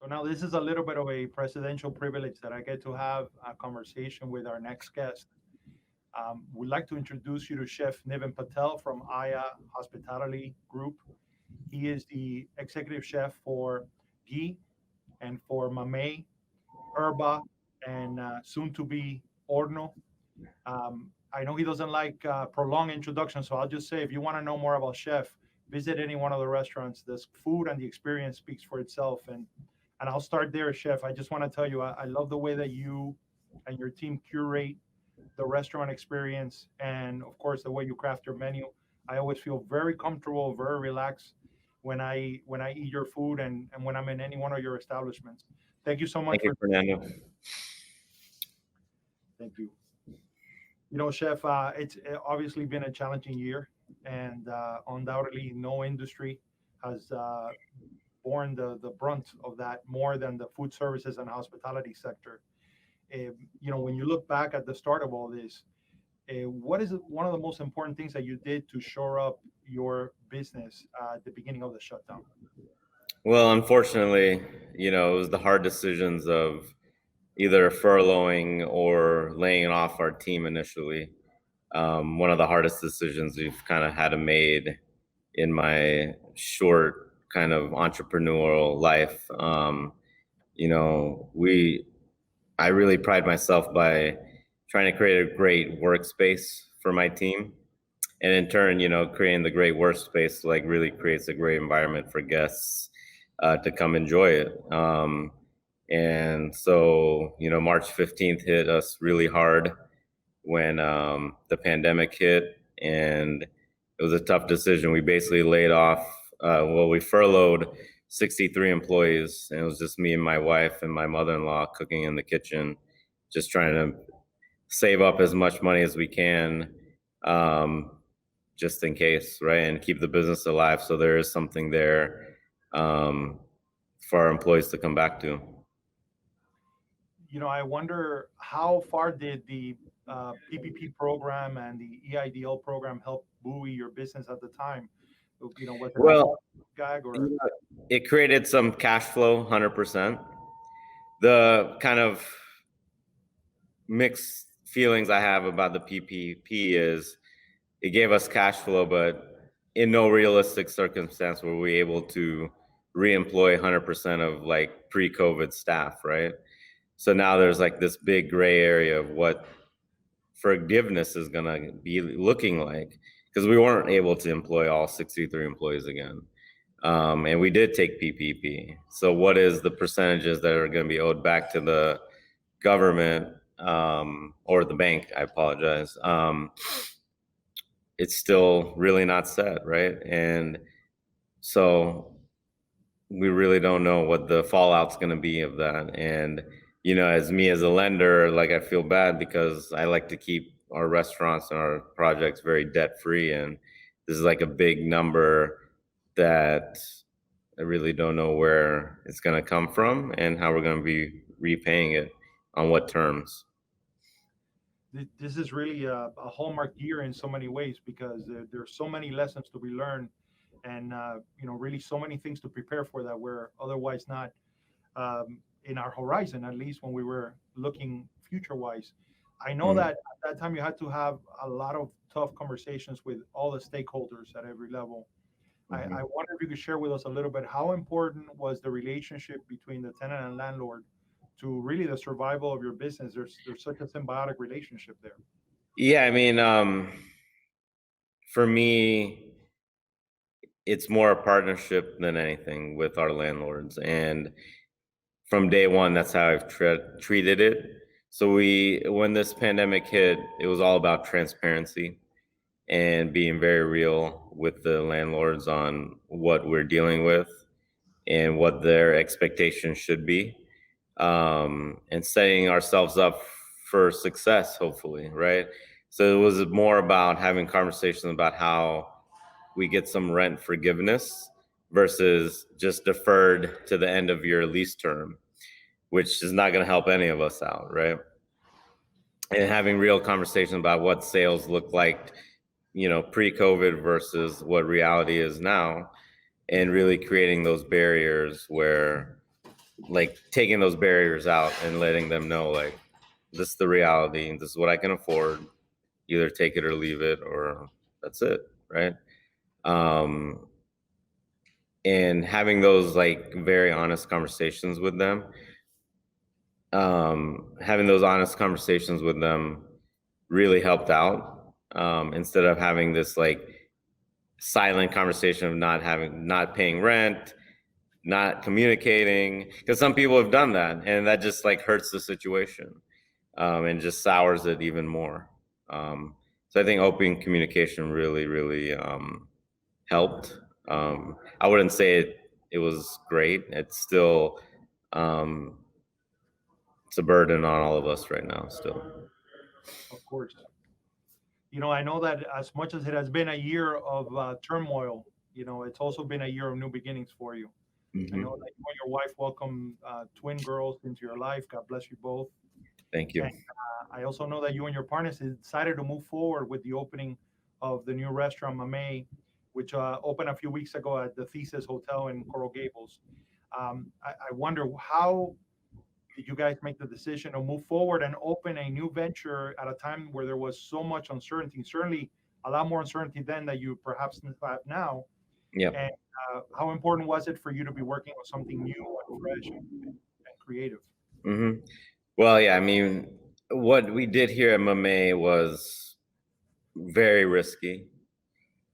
So now this is a little bit of a presidential privilege that I get to have a conversation with our next guest. We'd like to introduce you to Chef Niven Patel from Aya Hospitality Group. He is the executive chef for Ghee and for Mamey, Erba, and soon to be Orno. I know he doesn't like prolonged introductions, so I'll just say if you want to know more about Chef, visit any one of the restaurants. The food and the experience speaks for itself. And I'll start there, Chef. I just want to tell you, I love the way that you and your team curate the restaurant experience, and of course the way you craft your menu. I always feel very comfortable, very relaxed when I eat your food and when I'm in any one of your establishments. Thank you so much Thank you, for. Fernando. Thank you. Chef, it's obviously been a challenging year, and undoubtedly, no industry has borne the brunt of that more than the food services and hospitality sector. When you look back at the start of all this, what is one of the most important things that you did to shore up your business at the beginning of the shutdown? Well, unfortunately, it was the hard decisions of either furloughing or laying off our team initially. One of the hardest decisions we've kind of had to made in my short kind of entrepreneurial life. I really pride myself by trying to create a great workspace for my team. And in turn, creating the great workspace like really creates a great environment for guests to come enjoy it. And so, March 15th hit us really hard when the pandemic hit, and it was a tough decision. We basically laid off, we furloughed 63 employees, and it was just me and my wife and my mother-in-law cooking in the kitchen, just trying to save up as much money as we can, just in case, right? And keep the business alive so there is something there for our employees to come back to. I wonder how far did the PPP program and the EIDL program help buoy your business at the time? Was it Well, a gag or? it created some cash flow, 100%. The kind of mixed feelings I have about the PPP is it gave us cash flow, but in no realistic circumstance were we able to reemploy 100% of like pre-COVID staff, right? So now there's like this big gray area of what forgiveness is going to be looking like, because we weren't able to employ all 63 employees again. And we did take PPP. So what is the percentages that are going to be owed back to the government or the bank? I apologize. It's still really not set, right? And so we really don't know what the fallout's going to be of that. And as me as a lender, like I feel bad because I like to keep our restaurants and our projects very debt free, and this is like a big number that I really don't know where it's going to come from and how we're going to be repaying it, on what terms. This is really a hallmark year in so many ways because there's so many lessons to be learned, and really so many things to prepare for that were otherwise not in our horizon, at least when we were looking future wise. I know that at that time you had to have a lot of tough conversations with all the stakeholders at every level. I wonder if you could share with us a little bit how important was the relationship between the tenant and landlord to really the survival of your business. There's such a symbiotic relationship there. Yeah, I mean, for me, it's more a partnership than anything with our landlords, and from day one, that's how I've treated it. So when this pandemic hit, it was all about transparency and being very real with the landlords on what we're dealing with and what their expectations should be, and setting ourselves up for success, hopefully, right? So it was more about having conversations about how we get some rent forgiveness versus just deferred to the end of your lease term, which is not going to help any of us out, right? And having real conversations about what sales look like, pre-COVID versus what reality is now, and really creating those barriers where like taking those barriers out and letting them know, like, this is the reality, this is what I can afford. Either take it or leave it, or that's it, right? um and having those like very honest conversations with them, having those honest conversations with them really helped out, instead of having this like silent conversation of not paying rent, not communicating, because some people have done that, and that just like hurts the situation, and just sours it even more. So I think open communication really helped. I wouldn't say it was great. It's still, um, it's a burden on all of us right now still. Of course. I know that as much as it has been a year of turmoil, it's also been a year of new beginnings for you. I know that you and your wife welcome twin girls into your life. God bless you both. Thank you. And I also know that you and your partners decided to move forward with the opening of the new restaurant Mamey, which opened a few weeks ago at the Thesis Hotel in Coral Gables. I wonder, how did you guys make the decision to move forward and open a new venture at a time where there was so much uncertainty? Certainly, a lot more uncertainty then that you perhaps have now. Yeah. And how important was it for you to be working with something new and fresh and creative? Well, yeah, I mean, what we did here at Mamey was very risky.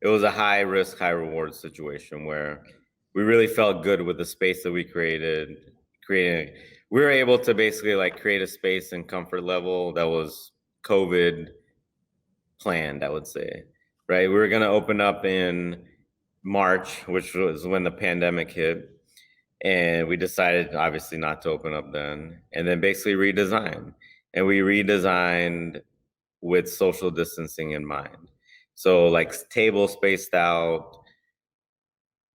It was a high risk, high reward situation where we really felt good with the space that we creating. We were able to basically like create a space and comfort level that was COVID planned, I would say, right? We were going to open up in March, which was when the pandemic hit. And we decided obviously not to open up then, and then basically redesign. And we redesigned with social distancing in mind. So like table spaced out,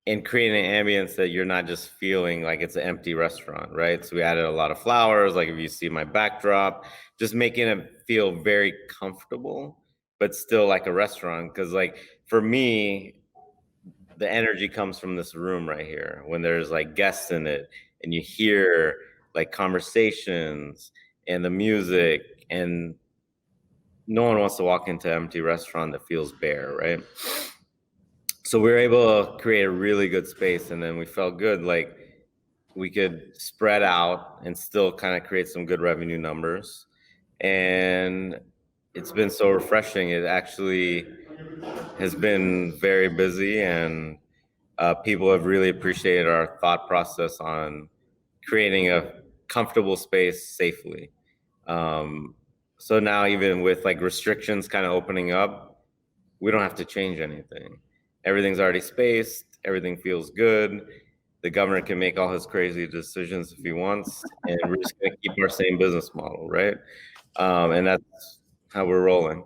and creating an ambience that you're not just feeling like it's an empty restaurant, right? So we added a lot of flowers, like if you see my backdrop, just making it feel very comfortable, but still like a restaurant. Because like for me, the energy comes from this room right here when there's like guests in it, and you hear like conversations and the music, and no one wants to walk into an empty restaurant that feels bare, right? So we were able to create a really good space, and then we felt good, like we could spread out and still kind of create some good revenue numbers. And it's been so refreshing. It actually has been very busy, and people have really appreciated our thought process on creating a comfortable space safely. So now, even with like restrictions kind of opening up, we don't have to change anything. Everything's already spaced. Everything feels good. The governor can make all his crazy decisions if he wants, and we're just going to keep our same business model, right? And that's how we're rolling.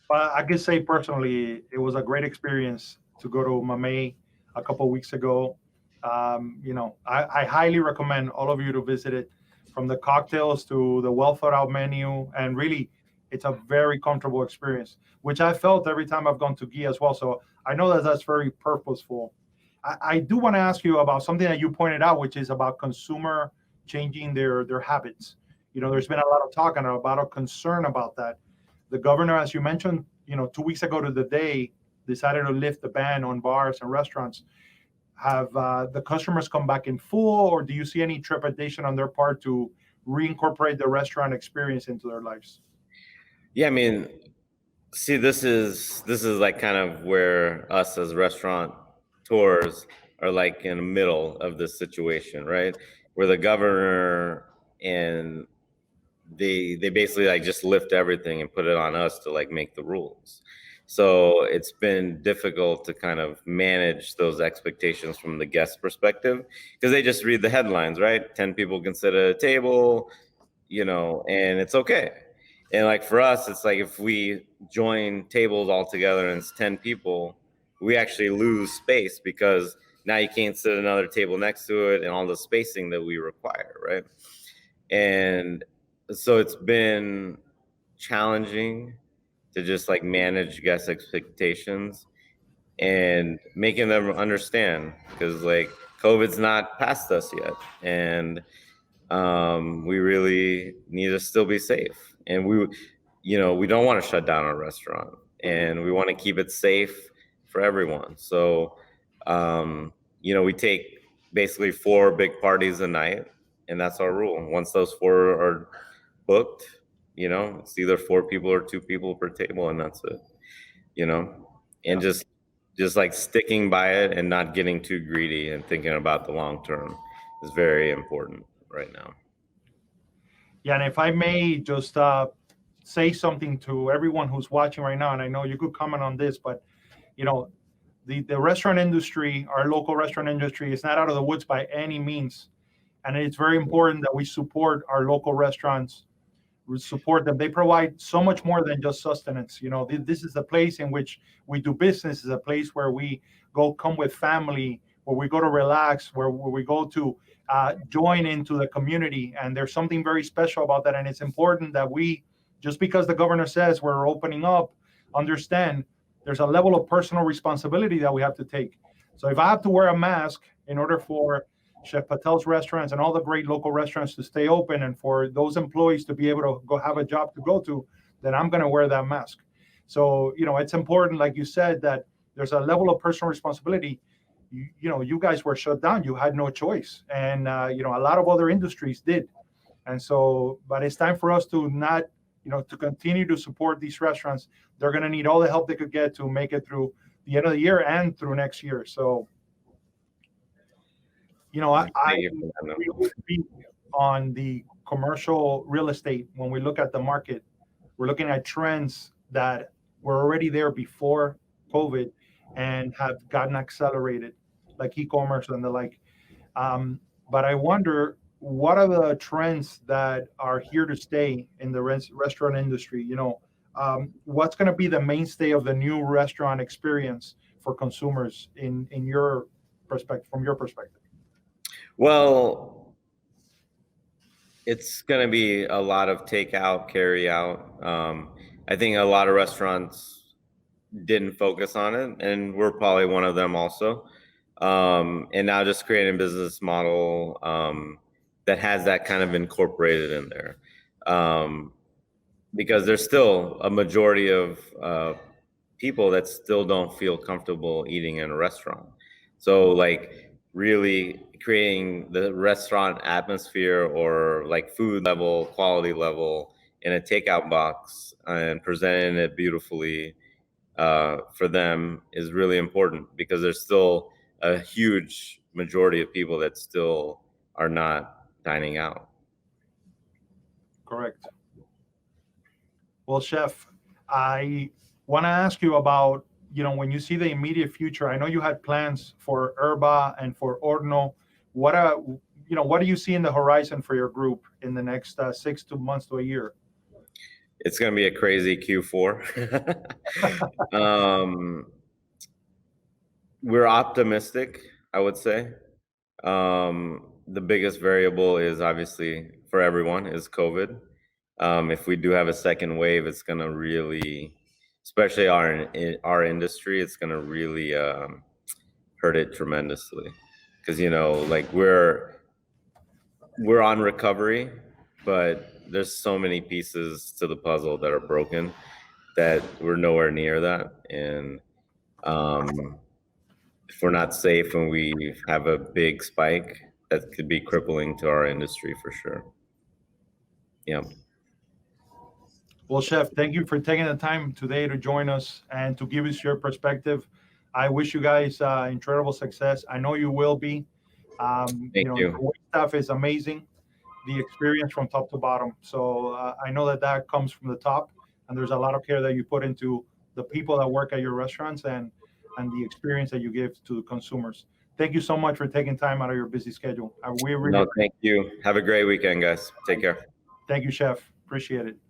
But I can say personally, it was a great experience to go to Mamey a couple of weeks ago. I highly recommend all of you to visit it, from the cocktails to the well thought out menu. And really, it's a very comfortable experience, which I felt every time I've gone to Ghee as well. So I know that that's very purposeful. I do want to ask you about something that you pointed out, which is about consumer changing their habits. There's been a lot of talk and a lot of concern about that. The governor, as you mentioned, 2 weeks ago to the day, decided to lift the ban on bars and restaurants. Have the customers come back in full, or do you see any trepidation on their part to reincorporate the restaurant experience into their lives? Yeah, I mean, see, this is like kind of where us as restaurant tours are like in the middle of this situation, right? Where the governor and they basically like just lift everything and put it on us to like make the rules. So it's been difficult to kind of manage those expectations from the guest perspective, because they just read the headlines, right? 10 people can sit at a table, and it's okay. And like for us, it's like if we join tables all together and it's 10 people, we actually lose space, because now you can't sit at another table next to it and all the spacing that we require, right? And so it's been challenging to just like manage guest expectations and making them understand, because like COVID's not past us yet, and we really need to still be safe. And we don't want to shut down our restaurant, and we want to keep it safe for everyone. So, we take basically 4 big parties a night, and that's our rule. Once those 4 are booked, it's either 4 people or 2 people per table, and that's it. And Yeah. just like sticking by it and not getting too greedy and thinking about the long term is very important right now. Yeah, and if I may just say something to everyone who's watching right now, and I know you could comment on this, but the restaurant industry, our local restaurant industry, is not out of the woods by any means, and it's very important that we support our local restaurants. We support them. They provide so much more than just sustenance. This is a place in which we do business. Is a place where we come with family, where we go to relax, where we go to join into the community. And there's something very special about that. And it's important that we, just because the governor says we're opening up, understand there's a level of personal responsibility that we have to take. So if I have to wear a mask in order for Chef Patel's restaurants and all the great local restaurants to stay open and for those employees to be able to go have a job to go to, then I'm going to wear that mask. So, it's important, like you said, that there's a level of personal responsibility. You guys were shut down. You had no choice. And, a lot of other industries did. And so, but it's time for us to not, to continue to support these restaurants. They're going to need all the help they could get to make it through the end of the year and through next year. So, I really big on the commercial real estate. When we look at the market, we're looking at trends that were already there before COVID and have gotten accelerated, like e-commerce and the like. But I wonder, what are the trends that are here to stay in the restaurant industry? What's going to be the mainstay of the new restaurant experience for consumers in your perspective, from your perspective? Well, it's going to be a lot of takeout, carry out. I think a lot of restaurants didn't focus on it, and we're probably one of them also. And now just creating a business model that has that kind of incorporated in there. Because there's still a majority of people that still don't feel comfortable eating in a restaurant. So like really creating the restaurant atmosphere or like food level, quality level in a takeout box and presenting it beautifully for them is really important, because there's still a huge majority of people that still are not dining out. Correct. Well, Chef, I want to ask you about, when you see the immediate future. I know you had plans for Erba and for Horno. What do you see in the horizon for your group in the next 6 months to a year? It's going to be a crazy Q4. We're optimistic, I would say. The biggest variable is obviously for everyone is COVID. If we do have a second wave, it's going to really, especially our industry, it's going to really hurt it tremendously. Because, like we're on recovery, but there's so many pieces to the puzzle that are broken that we're nowhere near that. And if we're not safe and we have a big spike, that could be crippling to our industry for sure. Yeah. Well, Chef, thank you for taking the time today to join us and to give us your perspective. I wish you guys incredible success. I know you will be. Thank you. The staff is amazing. The experience from top to bottom. So I know that comes from the top, and there's a lot of care that you put into the people that work at your restaurants and the experience that you give to the consumers. Thank you so much for taking time out of your busy schedule. No, thank you. Have a great weekend, guys. Take care. Thank you, Chef. Appreciate it.